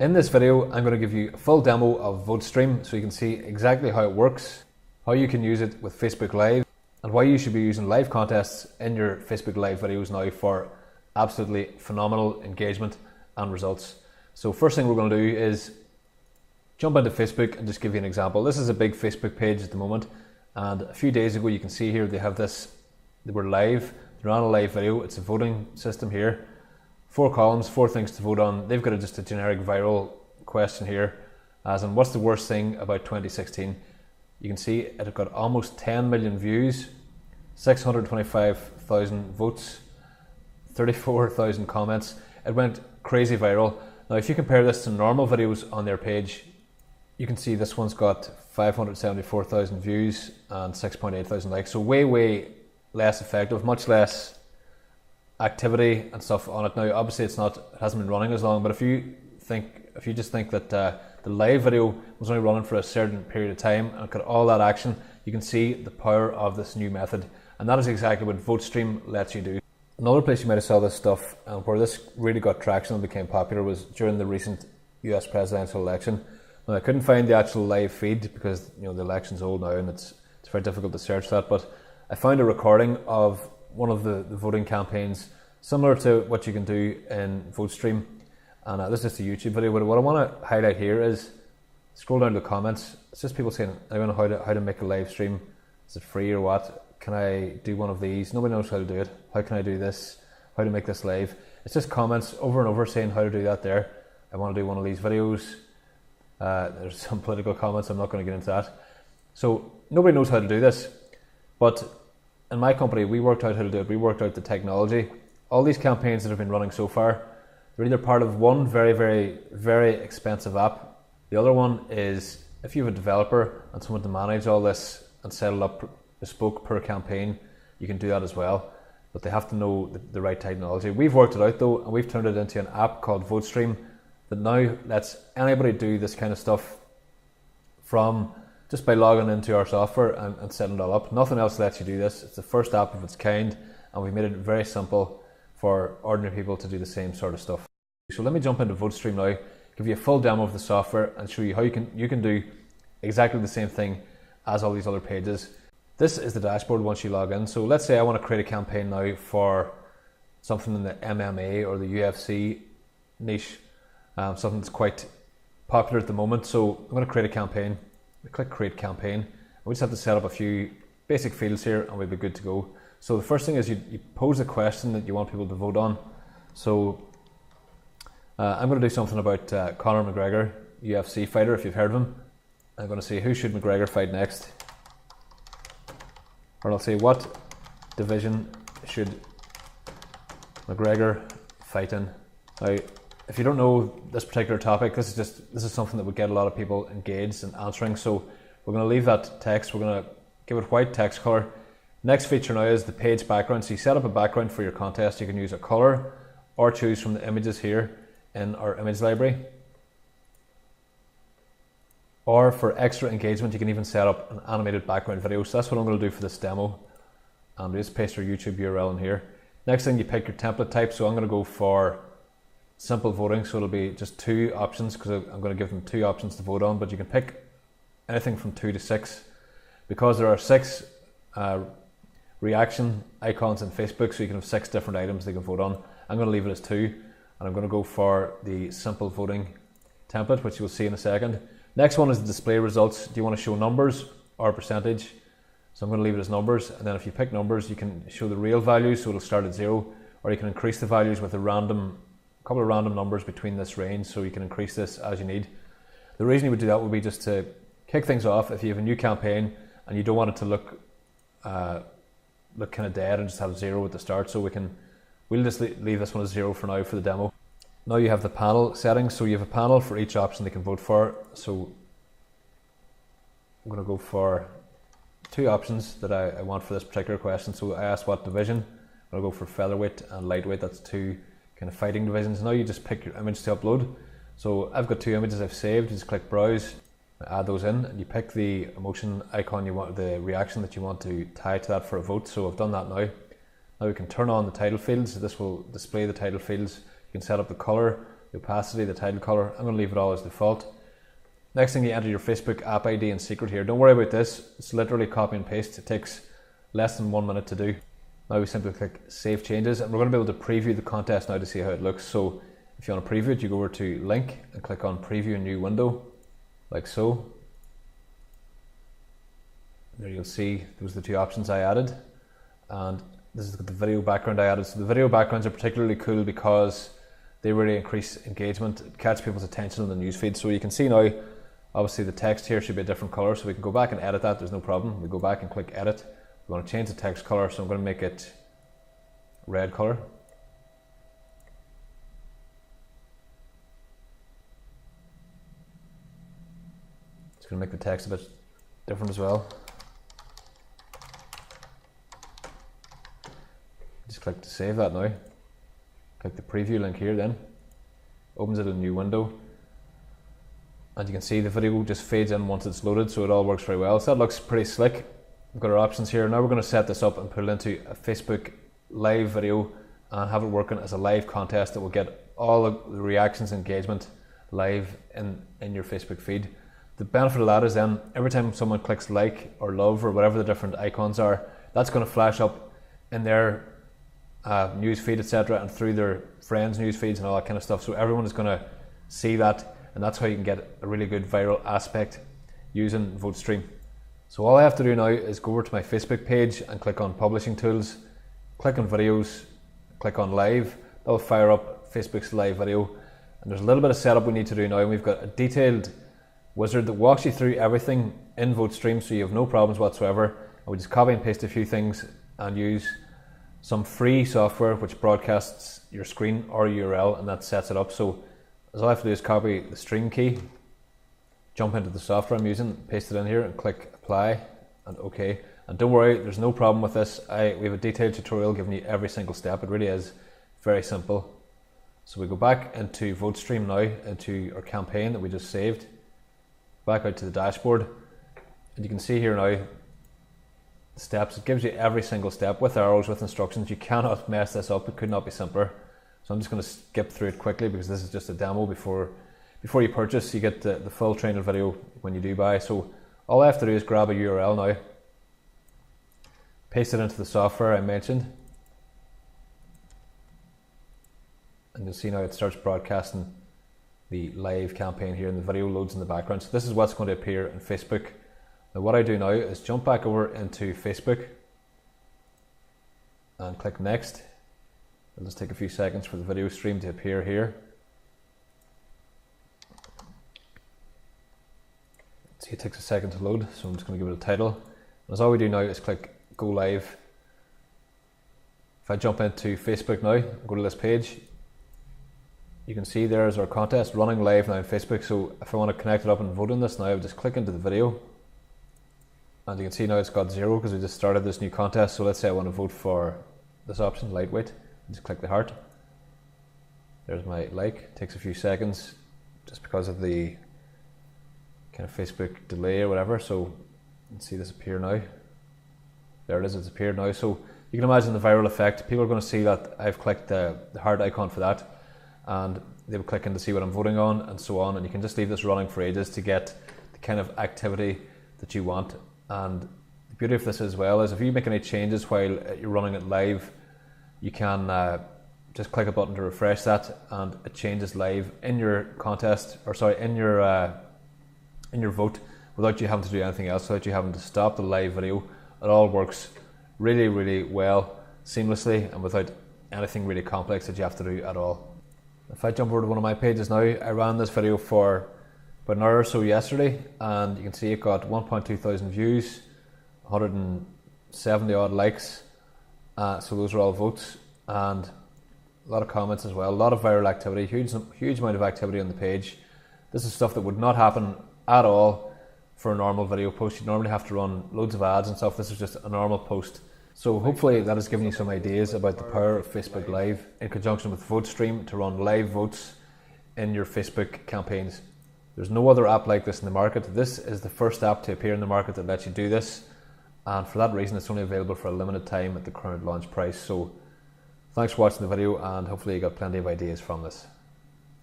In this video, I'm going to give you a full demo of VoteStream so you can see exactly how it works, how you can use it with Facebook Live, and why you should be using live contests in your Facebook Live videos now for absolutely phenomenal engagement and results. So first thing we're going to do is jump into Facebook and just give you an example. This is a big Facebook page at the moment, and a few days ago you can see here they have this, they were live, they're on a live video. It's a voting system here. 4 columns, 4 things to vote on. They've got just a generic viral question here, as in what's the worst thing about 2016? You can see it got almost 10 million views, 625,000 votes, 34,000 comments. It went crazy viral. Now if you compare this to normal videos on their page, you can see this one's got 574,000 views and 6.8 thousand likes. So way less effective, much less activity and stuff on it. Now obviously it hasn't been running as long, but if you just think that the live video was only running for a certain period of time and got all that action, you can see the power of this new method, and that is exactly what VoteStream lets you do. Another place you might have saw this stuff and where this really got traction and became popular was during the recent US presidential election. Now, I couldn't find the actual live feed because the election's old now and it's very difficult to search that, but I found a recording of one of the voting campaigns similar to what you can do in VoteStream, and this is just a YouTube video. But what I want to highlight here is scroll down to the comments. It's just people saying, I don't know how to make a live stream. Is it free or what? Can I do one of these? Nobody knows how to do it. How can I do this? How to make this live? It's just comments over and over saying how to do that there. I want to do one of these videos. There's some political comments. I'm not going to get into that. So nobody knows how to do this, but in my company, we worked out how to do it. We worked out the technology. All these campaigns that have been running so far, they're either part of one very expensive app. The other one is if you have a developer and someone to manage all this and set it up bespoke per campaign, you can do that as well. But they have to know the right technology. We've worked it out though, and we've turned it into an app called VoteStream that now lets anybody do this kind of stuff from just by logging into our software and setting it all up. Nothing else lets you do this. It's the first app of its kind, and we've made it very simple for ordinary people to do the same sort of stuff. So let me jump into VoteStream now, give you a full demo of the software and show you how you can do exactly the same thing as all these other pages. This is the dashboard once you log in. So let's say I want to create a campaign now for something in the MMA or the UFC niche, something that's quite popular at the moment. So I'm going to create a campaign. We click create campaign. We just have to set up a few basic fields here and we'll be good to go. So the first thing is you pose a question that you want people to vote on. So I'm going to do something about Conor McGregor, UFC fighter, if you've heard of him. I'm going to say who should McGregor fight next? Or I'll say what division should McGregor fight in? Now, if you don't know this particular topic, this is something that would get a lot of people engaged and answering. So we're going to leave that text. We're going to give it white text color. Next feature now is the page background. So you set up a background for your contest. You can use a color or choose from the images here in our image library. Or for extra engagement, you can even set up an animated background video. So that's what I'm going to do for this demo. And we just paste our YouTube URL in here. Next thing, you pick your template type. So I'm going to go for simple voting, so it'll be just 2 options because I'm going to give them 2 options to vote on, but you can pick anything from 2 to 6 because there are 6 reaction icons in Facebook, so you can have 6 different items they can vote on. I'm going to leave it as 2, and I'm going to go for the simple voting template, which you'll see in a second. Next one is the display results. Do you want to show numbers or percentage? So I'm going to leave it as numbers, and then if you pick numbers, you can show the real values, so it'll start at 0, or you can increase the values with a couple of random numbers between this range, so you can increase this as you need. The reason you would do that would be just to kick things off if you have a new campaign and you don't want it to look kind of dead and just have 0 at the start. So we'll just leave this one as 0 for now for the demo. Now you have the panel settings, so you have a panel for each option they can vote for. So I'm going to go for 2 options that I want for this particular question. So I asked what division. I'm going to go for featherweight and lightweight. That's 2 kind of fighting divisions. Now you just pick your image to upload. So I've got 2 images I've saved. You just click browse, add those in, and you pick the emotion icon you want, the reaction that you want to tie to that for a vote. So I've done that now. Now we can turn on the title fields. This will display the title fields. You can set up the color the opacity, the title color. I'm going to leave it all as default. Next thing, you enter your Facebook app ID and secret here. Don't worry about this. It's literally copy and paste. It takes less than 1 minute to do. Now we simply click Save Changes, and we're going to be able to preview the contest now to see how it looks. So if you want to preview it, you go over to Link and click on Preview New Window, like so. There you'll see those are the two options I added, and this is the video background I added. So the video backgrounds are particularly cool because they really increase engagement, catch people's attention on the newsfeed. So you can see now, obviously the text here should be a different color, so we can go back and edit that. There's no problem. We go back and click Edit. We want to change the text color, so I'm going to make it red color. It's going to make the text a bit different as well. Just click to save that now. Click the preview link here, then opens it in a new window, and you can see the video just fades in once it's loaded, so it all works very well. So that looks pretty slick. We've got our options here. Now we're going to set this up and put it into a Facebook live video and have it working as a live contest that will get all the reactions and engagement live in your Facebook feed. The benefit of that is then every time someone clicks like or love or whatever the different icons are, that's going to flash up in their news feed, etc., and through their friends' news feeds and all that kind of stuff. So everyone is going to see that, and that's how you can get a really good viral aspect using VoteStream. So all I have to do now is go over to my Facebook page and click on Publishing Tools, click on Videos, click on Live. That will fire up Facebook's live video, and there's a little bit of setup we need to do now, and we've got a detailed wizard that walks you through everything in VoteStream, so you have no problems whatsoever. And we just copy and paste a few things and use some free software which broadcasts your screen or URL, and that sets it up. So all I have to do is copy the stream key, jump into the software I'm using, paste it in here and click apply and OK. And don't worry, there's no problem with this. We have a detailed tutorial giving you every single step. It really is very simple. So we go back into VoteStream now, into our campaign that we just saved, back out to the dashboard, and you can see here now the steps. It gives you every single step with arrows, with instructions. You cannot mess this up. It could not be simpler. So I'm just going to skip through it quickly because this is just a demo before you purchase. You get the full training video when you do buy. So all I have to do is grab a URL now, paste it into the software I mentioned, and you'll see now it starts broadcasting the live campaign here, and the video loads in the background. So this is what's going to appear in Facebook. Now what I do now is jump back over into Facebook and click Next. It'll just take a few seconds for the video stream to appear here. See, it takes a second to load, so I'm just going to give it a title. And all we do now is click Go Live. If I jump into Facebook now, go to this page, you can see there is our contest running live now on Facebook. So if I want to connect it up and vote on this now, I would just click into the video, and you can see now it's got 0 because we just started this new contest. So let's say I want to vote for this option, lightweight. Just click the heart. There's my like. It takes a few seconds just because of the kind of Facebook delay or whatever. So you can see this appear now. There it is, it's appeared now. So you can imagine the viral effect. People are going to see that I've clicked the heart icon for that, and they will click in to see what I'm voting on, and so on. And you can just leave this running for ages to get the kind of activity that you want. And the beauty of this as well is if you make any changes while you're running it live, you can just click a button to refresh that, and it changes live in your contest, or sorry, in your vote, without you having to do anything else, without you having to stop the live video. It all works really, really well, seamlessly, and without anything really complex that you have to do at all. If I jump over to one of my pages now, I ran this video for about an hour or so yesterday, and you can see it got 1.2 thousand views, 170 odd likes, so those are all votes, and a lot of comments as well, a lot of viral activity, huge amount of activity on the page. This is stuff that would not happen at all for a normal video post. You normally have to run loads of ads and stuff. This is just a normal post. So hopefully that has given you some ideas about the power of Facebook Live in conjunction with VoteStream to run live votes in your Facebook campaigns. There's no other app like this in the market. This is the first app to appear in the market that lets you do this, and for that reason it's only available for a limited time at the current launch price. So thanks for watching the video, and hopefully you got plenty of ideas from this.